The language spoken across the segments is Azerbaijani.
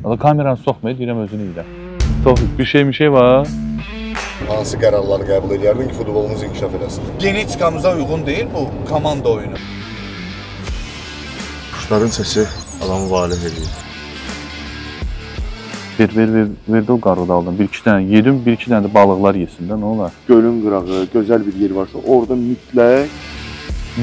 Kameranı soxmayı deyirəm özünü ilə. Tofiq, bir şey var. Hansı qərarları qəbul edərdin ki, futbolumuz inkişaf eləsin? Genetikamıza uyğun deyil bu komanda oyunu. Quşların səsi adamı valeh edir. Verdi o qarıda aldım. Bir-iki dənə yedim, bir-iki dənə də balıqlar yesin də, nə olar? Gölün qırağı, gözəl bir yer varsa, orada mütləq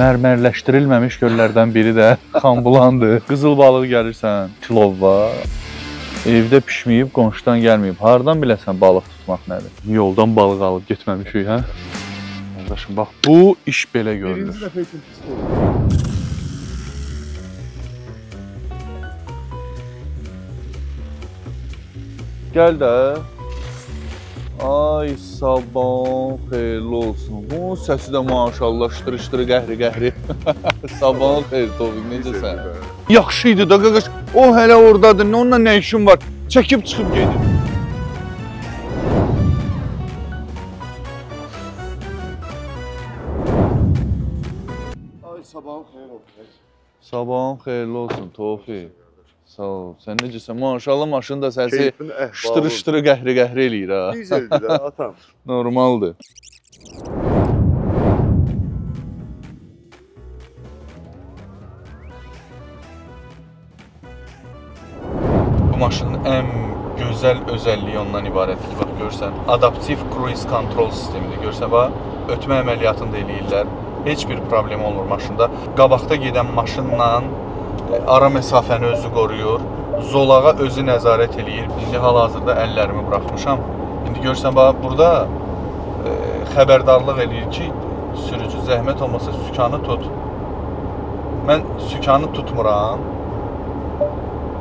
mərmərləşdirilməmiş göllərdən biri də Xanbulandır. Qızıl balığı gəlirsən, tilov var. Evdə pişməyib, qonşudan gəlməyib. Hardan biləsən balıq tutmaq nədir? Yoldan balıq alıb getməmişik, hə? Qardaşım, bax, bu iş belə görülür. Birinci dəfə üçün pis olur. Gəl də. Ay, sabahın xeyirli olsun. Bu səsi də maşallah, ştırı-ştırı, qəhri-qəhri. Sabahın xeyir, Tofiq, necəsən? Yaxşı idi da, qaqaş. O hələ oradadır, onunla nə işin var? Çəkib çıxıb gedir. Ay, sabahın xeyir olsun. Sabahın xeyirli olsun, Tofiq. Sağ ol. Sən necəsən? Maşallah maşının da səsi ştırı-ştırı, qəhri-qəhri eləyir ha. Dizeldir də, atam. Normaldır. Bu maşının ən gözəl özəlliyi ondan ibarətdir. Bax, görsən, adaptiv cruise control sistemidir. Görsən, bax, ötmə əməliyyatını da eləyirlər. Heç bir problem olmur maşında. Qabaqda gedən maşınla ara məsafəni özü qoruyur, zolağa özü nəzarət eləyir. İndi hal-hazırda əllərimi buraxmışam. İndi görsən, bax, burada xəbərdarlıq eləyir ki, sürücü zəhmət olmasa sükanı tut. Mən sükanı tutmuram,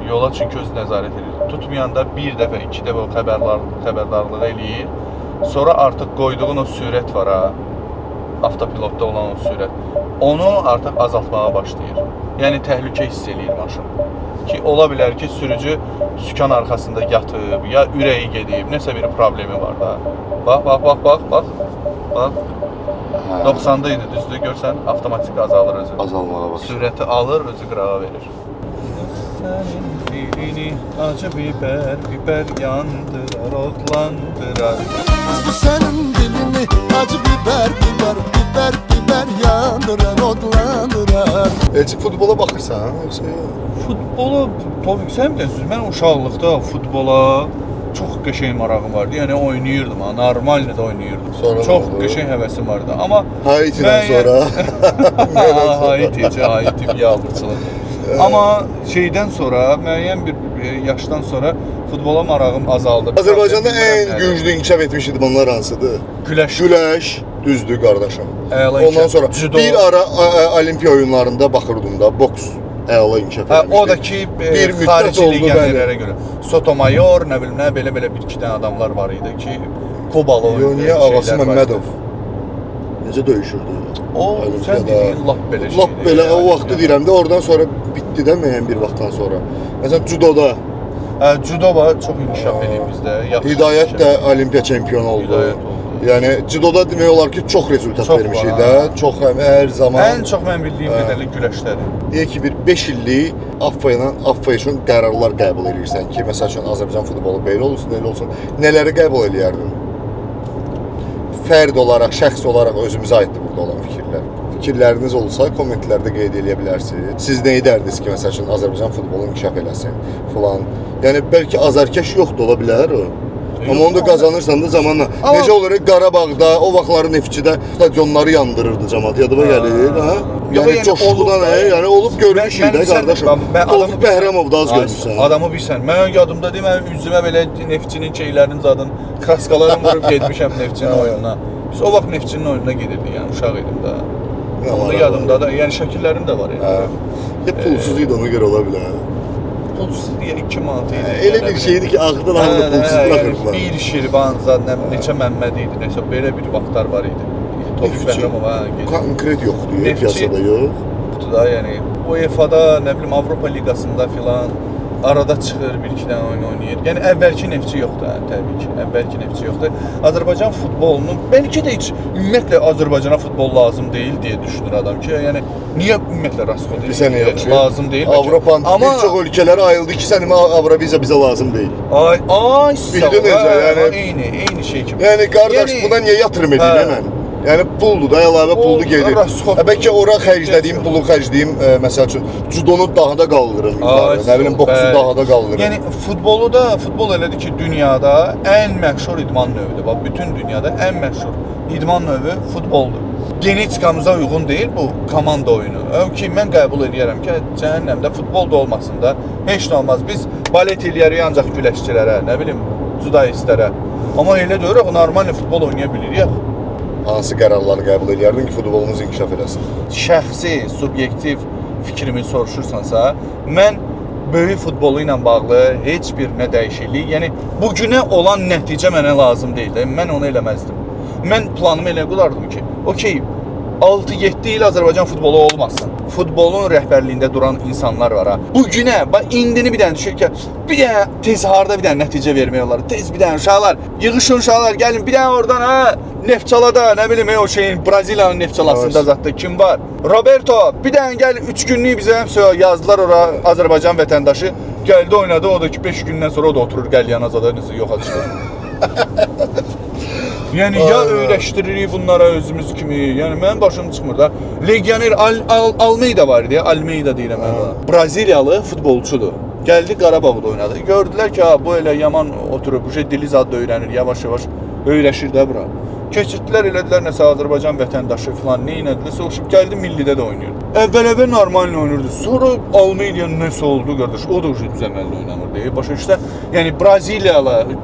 yola çünki özü nəzarət edir. Tutmayanda bir dəfə, iki dəfə o xəbərdarlıq eləyir. Sonra artıq qoyduğun o sürət var ha, avtopilotda olan o sürət. Onu artıq azaltmağa başlayır. Yəni təhlükə hiss eləyir maşın. Ki, ola bilər ki, sürücü sükan arxasında yatıb, ya ürəyi gedib, nəsə bir problemi var da. Bax. 90-da idi, düzdür, görsən, avtomatik azalır özü. Azalmağa başlayır. Sürəti alır, özü qırağa verir. Sənin dilini acı biber yandırar, odlandırar. Bu sənin dilini acı biber yandırar, odlandırar. Elçi, futbola baxırsan, yoxsa yox? Futbolu, tabii ki, sən bilirsiniz, mən uşaqlıqda futbola çox qəşəng marağım vardı. Yəni oynayırdım, normaldə də oynayırdım. Sonra çox qəşəng həvəsim vardı. Amma Haiti'dən sonra. Haiti biabırçılıq. Amma şeydən sonra, müəyyən bir yaşdan sonra futbola marağım azaldı. Azərbaycanda ən güclü inkişaf etmiş idmanlar hansıdır? Güləş, düzdür qardaşım. Ondan sonra bir ara olimpiya oyunlarında baxırdım da, boks əla inkişaf etmişdi. O da ki, xarici legionerlərə görə. Sotomayor, nə bilim, belə bir-iki dənə adamlar var idi ki, Kubalı oyuncu Yoniya Ağası Məmmədov necə döyüşürdü? O, sən dediyin lap belə şeydir. Lap belə, o vaxtı deyirəm də, oradan sonra bitdi də müəyyən bir vaxtdan sonra. Məsələn, judoda. Judo var, çox inkişaf edib bizdə. Hidayət də olimpiya çempionu oldu. Yəni, judoda demək olar ki, çox rezultat vermişik də. Çox, hər zaman. Ən çox mən bildiyim qədərli güləşdədir. Deyək ki, bir 5 illik AFFA üçün qərarlar qəbul edirsən ki, məsəl üçün, Azərbaycan futbolu belə olsun, elə olsun. Nələri qəbul edərdin? Fərd olaraq, şəxs olaraq özümüzə aiddir burada olan fikirlər. Fikirləriniz olsa, kommentlərdə qeyd edə bilərsiniz. Siz nə edərdiniz ki, məsəl üçün, Azərbaycan futbolu inkişaf eləsin, filan. Yəni, bəlkə azarkeş yoxdur, ola bilər o. Amma onu da qazanırsan da zamanla. Necə olur, Qarabağda, o vaxtları Neftçidə stadionları yandırırdı cəmat, yadıma gəlir, ha? Yəni, coşqudan, yəni, olub görmüşük də, qardaşım. Tofiq Bəhramov da az görmüşsən. Adamı bilsən, mən yadımda deyim, mən üzümə belə Neftçinin şeylərinin zadın, kraskalarını vurub getmişəm Neftçinin oyununa. Biz o vaxt Neftçinin oyununa gedirdik, yəni, uşaq idim da. Onda yadımda da, yəni şəkillərim də var, yəni. Pulsuz idi, ona görə ola bilər. Pulsuz deyə 2 manat idi. Elə bir şeydi ki, ağırdan ağırda pulsuz bırakırdılar. Bir Şirvan zad, neçə Məmməd idi, neçə belə bir vaxtlar var idi. Tofiq Bəhramov, konkret yoxdur, piyasada yox. Da, yəni UEFA-da, nə bilim, Avropa Liqasında filan arada çıxır, bir-iki dənə oyun oynayır. Yəni əvvəlki Neftçi yoxdur, təbii ki. Əvvəlki Neftçi yoxdur. Azərbaycan futbolunun bəlkə də heç ümumiyyətlə Azərbaycana futbol lazım deyil deyə düşünür adam ki, yəni niyə ümumiyyətlə rasxod lazım deyil. Avropanın bir çox ölkələri ayıldı ki, sənin Avroviza bizə lazım deyil. Ay, bildin necə, yəni eyni şey kimi. Yəni qardaş, buna niyə yatırım edir mən? Yəni puldur da, əlavə puldur gedir. Bəlkə ora xərclədiyim pulu xərcləyim, məsəl üçün judonu daha da qaldırım, nə bilim boksu daha da qaldırım. Yəni futbol elədir ki, dünyada ən məşhur idman növüdür. Bax, bütün dünyada ən məşhur idman növü futboldur. Genetikamıza uyğun deyil bu komanda oyunu. Ki mən qəbul edirəm ki, cəhənnəmdə futbol da olmasın da heç nə olmaz. Biz balet eləyərik ancaq güləşçilərə, nə bilim, judoistlərə. Amma elə deyir, normal futbol oynaya bilirik. Hansı qərarları qəbul edərdin ki, futbolumuz inkişaf eləsin? Şəxsi, subyektiv fikrimi soruşursansa, mən böyük futbolu ilə bağlı heç bir nə dəyişiklik, yəni bugünə olan nəticə mənə lazım deyil. Mən onu eləməzdim. Mən planımı elə qurardım ki, okey, 6-7 il Azərbaycan futbolu olmasın. Futbolun rəhbərliyində duran insanlar var ha. Bugünə, indini bir dənə düşür ki, bir dənə tez harda bir dənə nəticə vermək olar. Tez bir dənə uşaqlar, yığışın uşaqlar, gəlin bir dənə oradan ha. Neftçalada, nə bilim, o şeyin, Braziliyanın Neftçalasında zətdə kim var? Roberto, bir dənə gəl, 3 günlük bizə yazdılar ora Azərbaycan vətəndaşı. Gəldi, oynadı, o da ki, 5 gündən sonra o da oturur Qəlyanazada, yoxa çıxır. Yəni ya öyrəşdiririk bunlara özümüz kimi. Yəni mənim başım çıxmır da. Legioner Almeida var idi, Almeida deyirəm mən ona. Braziliyalı futbolçudur. Gəldi Qarabağda oynadı. Gördülər ki, bu elə yaman oturub, bu şey dili zad da öyrənir, yavaş-yavaş öyrəşir də bura. Keçirdilər, elədilər nəsə Azərbaycan vətəndaşı falan, nə inədilər, soğuşub gəldi millidə də oynayırdı. Əvvəl normal oynayırdı, sonra Almeydiyanın nəsə oldu, qardaş, o da düzəməlli oynamırdı. Başa düşsə, yəni Braziliyalı,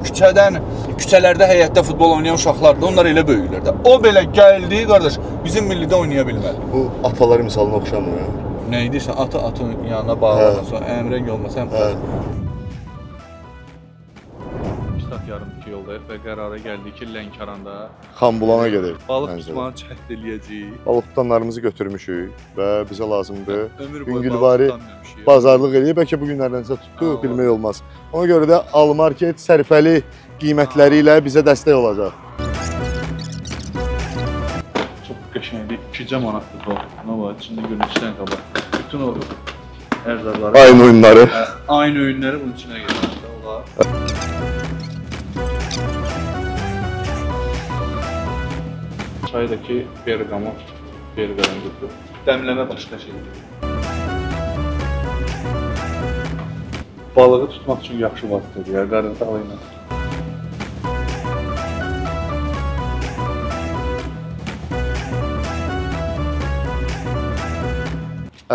küçələrdə, həyətdə futbol oynayan uşaqlardır, onlar elə böyüklər də. O belə gəldi, qardaş, bizim millidə oynaya bilməli. Bu atalar misalına oxşamır. Nə idirsən, atın yanına bağlanırsa, əmrəng olmasa, yarım-2 yoldayıq və qərara gəldik ki, Lənkəranda Xanbulana gedək. Balıq tutmanı cəhd eləyəcəyik. Balıq tutanlarımızı götürmüşük və bizə lazımdır. Güngülvari bazarlıq eləyib, bəlkə bu günlərdənsə tutdu, bilmək olmaz. Ona görə də Almarket sərfəli qiymətləri ilə bizə dəstək olacaq. Çox qəşəngdir, 2 manatdır o. Nə var, içində görünüşdən qabaq. Bütün o ərzaqları, ayın oyunları. Ayın oyunları bunun içinə gelir. Çaydakı bergamot, bergamotdur. Dəmləmə başqa şeydir. Balığı tutmaq üçün yaxşı vasitədir ya, qarındalı ilə.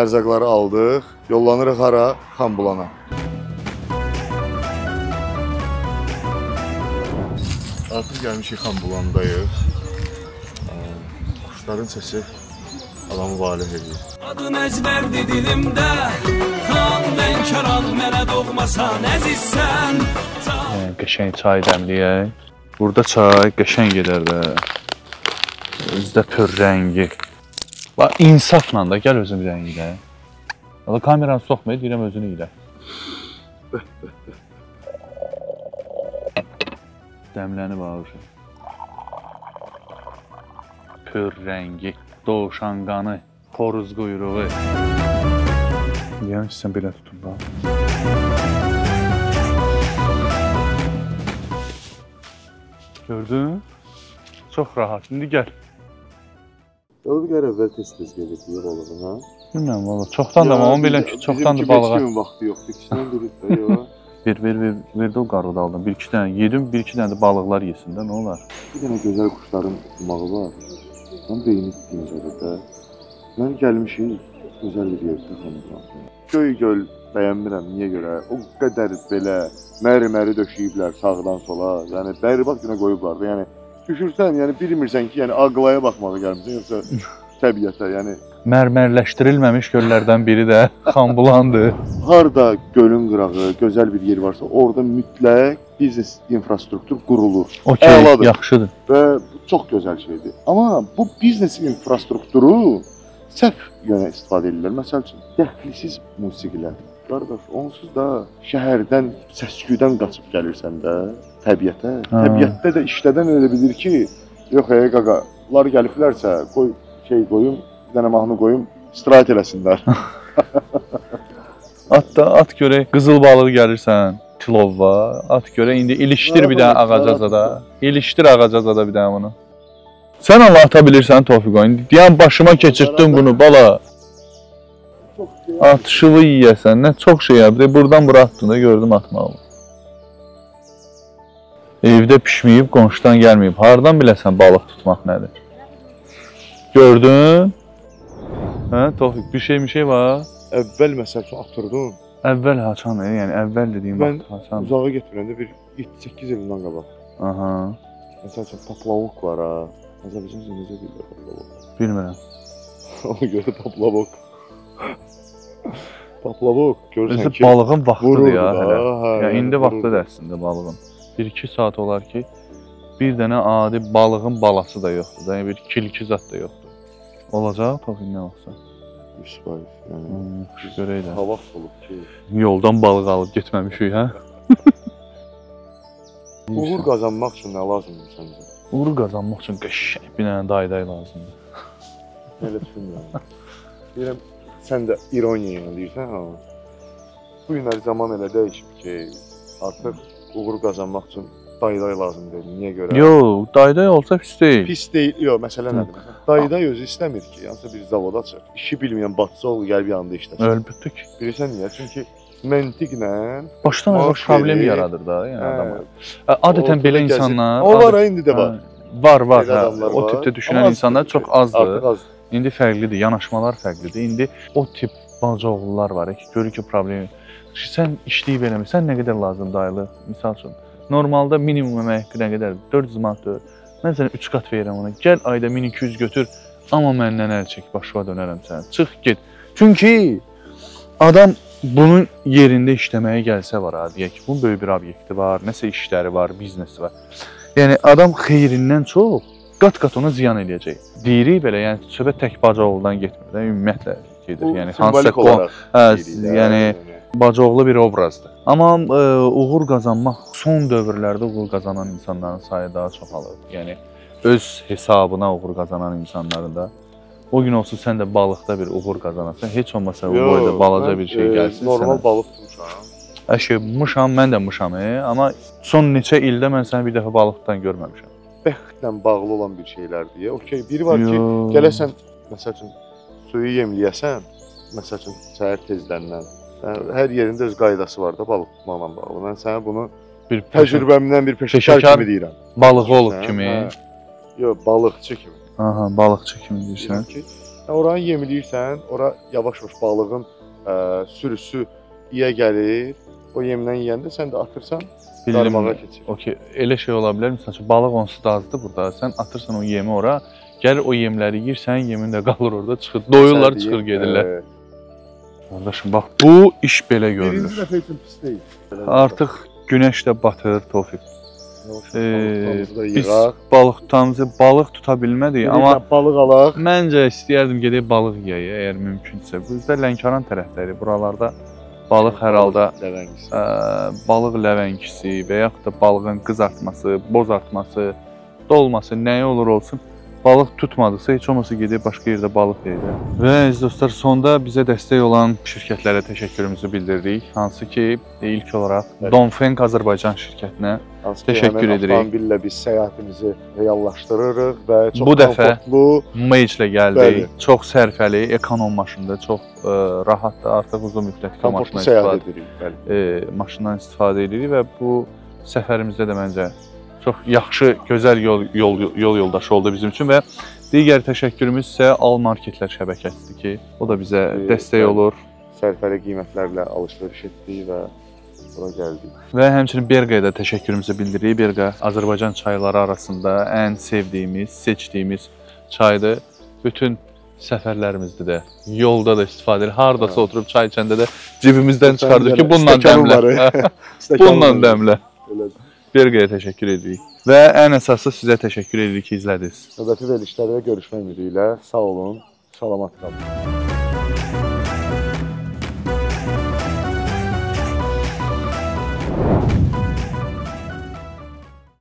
Ərzaqları aldıq, yollanırıq hara? Xanbulana. Artıq gəlmişik Xanbulandayıq. Quşların səsi adamı valeh edir. Adın əzbərdi dilimdə, xan Lənkəran mənə doğmasan əzizsən. Qəşəng çay dəmləyək. Burada çay qəşəng gedər də. Özdə pör rəngi. Bax, insafla da gəl özün rəngi də. Kameranı soxmayı, deyirəm özünü ilə. Dəmləni bağışır. Pör rəngi, doğuşan qanı, xoruz quyruğu. Deyəm ki, sən belə tutun da. Gördün? Çox rahat. İndi gəl. Yolu bir əvvəl tez-tez gedirdi balığın, ha? Bilmirəm, valla. Çoxdan da, amma biləm ki, çoxdan da balığa. Bizim kimi vaxtı yoxdur, ikisindən durub da, yox. Verdi o qarıda aldım. 1-2 dənə yedim, 1-2 dənə də balıqlar yesin də, nə olar? Bir dənə gözəl quşların tutmağı var. Mən beyni tutmayacaqdır da. Mən gəlmişik, gözəl bir yerdə Xanbulan. Göy-göl bəyənmirəm, niyə görə? O qədər belə məri-məri döşəyiblər sağdan sola. Yəni, bəribat günə qoyublar da. Yəni, düşürsən, yəni bilmirsən ki, yəni ağlaya baxmağa gəlmişsən, yoxsa təbiətə, yəni. Mərmərləşdirilməmiş göllərdən biri də Xanbulandır. Harda gölün qırağı, gözəl bir yer varsa, orada mütləq biznes infrastruktur qurulur. Okey, yaxşıdır. Və çox gözəl şeydir. Amma bu biznes infrastrukturu səhv yönə istifadə edirlər. Məsəl üçün, dəxlisiz musiqilər. qardaş, onsuz da şəhərdən, səs-küydən qaçıb gəlirsən də təbiətə. Təbiətdə də işlədən elə bilir ki, yox qaqa, bunlar gəliblərsə, qoy qoyum, bir dənə mahnı qoyum, istirahət eləsinlər. At görək, qızıl balığı gəlirsən, tilova, at görək, indi ilişdir bir dənə ağacazada. İlişdir ağacazada bir dənə bunu. Sən Allah ata bilirsən Tofiq, indi deyən başıma keçirtdin bunu, bala. Atışılı yiyəsən, nə çox şey yapdı, buradan bura attın da gördüm atmağı. Evdə pişməyib, qonşudan gəlməyib, hardan biləsən balıq tutmaq nədir? Gördün? Hə, Tofiq, bir şey var? Əvvəl məsəl üçün atırdım. Əvvəl haçan, yəni əvvəl dediyim vaxt haçan. Mən uzağa getmirəndə bir 7-8 ildən qabaq. Aha. Məsəl üçün paplavok var ha. Azərbaycanca necə deyirlər paplavok? Bilmirəm. Ona görə paplavok. Paplavok, görürsən ki, balığın vaxtıdır ya hələ. Yəni indi vaxtıdır əslində balığın. 1-2 saat olar ki, bir dənə adi balığın balası da yoxdur. Yəni bir kilki zat da yoxdur. Olacaq Tofiq nə olsa? 100%. Yəni görək də. Hava olub ki, yoldan balıq alıb getməmişik, hə? uğur qazanmaq üçün nə lazımdır səncə? Uğur qazanmaq üçün qəşəng bir dənə dayday lazımdır. Elə düşünmürəm. Deyirəm, sən də ironiya deyirsən, ha? Bu günləri zaman elə dəyişib ki, artıq uğur qazanmaq üçün dayday lazımdır. Niyə görə? Yox, dayday olsa pis deyil. Pis deyil. Yox, məsələ nədir? Dayday özü istəmir ki, hansısa bir zavod açır. İşi bilməyən batçı oğlu gəlib yanında işləsin. Əlbəttə ki. Bilirsən niyə? Çünki məntiqlə başdan ayağa problem yaradır da, yəni adama. Adətən belə insanlar... O var, indi də var. Var, hə. O tipdə düşünən insanlar çox azdır. Artıq azdır. İndi fərqlidir, yanaşmalar fərqlidir. İndi o tip balaca oğullar var ki, görür ki, problemi. Sən işləyib eləmir, sən nə qədər lazımdır aylı, misal üçün. Normalda minimum əmək nə qədər? 400 manatdır. Mən sənə 3 qat verirəm ona. Gəl ayda 1200 götür, amma məndən əl çək, başıma dönərəm sənə. Çıx, get. Çünki adam bunun yerində işləməyə gəlsə var, deyək ki, bunun böyük bir obyekti var, nəsə işləri var, biznesi var. Yəni, adam xeyrindən çox qat-qat ona ziyan eləyəcək. Deyirik belə, yəni söhbət tək bacaoğludan getmir, ümumiyyətlə gedir. Yəni, simvolik olaraq. Yəni, bacaoğlu bir obrazdır. Amma uğur qazanmaq, son dövrlərdə uğur qazanan insanların sayı daha çoxalır. Yəni, öz hesabına uğur qazanan insanların da. O gün olsun sən də balıqda bir uğur qazanasan, heç olmasa o boyda balaca bir şey gəlsin sənə. Normal balıq tutmuşam. Mışam, mən də mışam, amma son neçə ildə mən səni bir dəfə balıqdan görməmişəm. Bəxtlə bağlı olan bir şeylərdir. Okey, biri var ki, gələsən, məsəl üçün, suyu yemləyəsən, məsəl üçün, səhər tezləndən. Hər yerində öz qaydası var da balıq tutmaqla bağlı. Mən sənə bunu təcrübəmdən bir peşəkar kimi deyirəm. Balığı olub kimi? Yox, balıqçı kimi. Aha, balıqçı kimi deyirsən. Oranı yemləyirsən, ora yavaş-yavaş balığın sürüsü iyə gəlir. O yemdən yeyəndə sən də atırsan, qarmağa keçir. Okey, elə şey ola bilər, məsəl üçün, balıq onsuz da azdır burada. Sən atırsan o yemi ora, gəlir o yemləri yiyirsən, yemin də qalır orada, çıxır, doyurlar, çıxır gedirlər. Qardaşım, bax, bu iş belə görülür. Birinci dəfə üçün pis deyil. Artıq günəş də batır, Tofiq. Biz balıq tutamızı, balıq tuta bilmədik, amma balıq alaq. Məncə istəyərdim gedək balıq yeyək, əgər mümkünsə. Bizdə Lənkəran tərəfləri, buralarda balıq hər halda balıq ləvəngisi və yaxud da balığın qızartması, bozartması, dolması, nəyi olur olsun, balıq tutmadısa, heç olmasa gedib başqa yerdə balıq yeyək. Və əziz dostlar, sonda bizə dəstək olan şirkətlərə təşəkkürümüzü bildiririk. Hansı ki, ilk olaraq Dongfeng Azərbaycan şirkətinə təşəkkür edirik. Avtomobillə biz səyahətimizi reallaşdırırıq və çox bu dəfə Mage ilə gəldik. Çox sərfəli, ekonom maşındır, çox rahatdır. Artıq uzun müddətli maşından istifadə edirik və bu səfərimizdə də məncə çox yaxşı, gözəl yol yoldaşı oldu bizim üçün və digər təşəkkürümüz isə Al Marketlər şəbəkəsidir ki, o da bizə dəstək olur. Sərfəli qiymətlərlə alış-veriş etdik və bura gəldik. Və həmçinin Berqaya da təşəkkürümüzü bildiririk. Berqa Azərbaycan çayları arasında ən sevdiyimiz, seçdiyimiz çaydır. Bütün səfərlərimizdə də, yolda da istifadə edirik. Hardasa oturub çay içəndə də cibimizdən çıxardıq ki, bununla dəmlə. Bununla dəmlə. Berqaya təşəkkür edirik. Və ən əsası sizə təşəkkür edirik ki, izlədiniz. Növbəti verilişlərdə görüşmək ümidi ilə sağ olun, salamat qalın.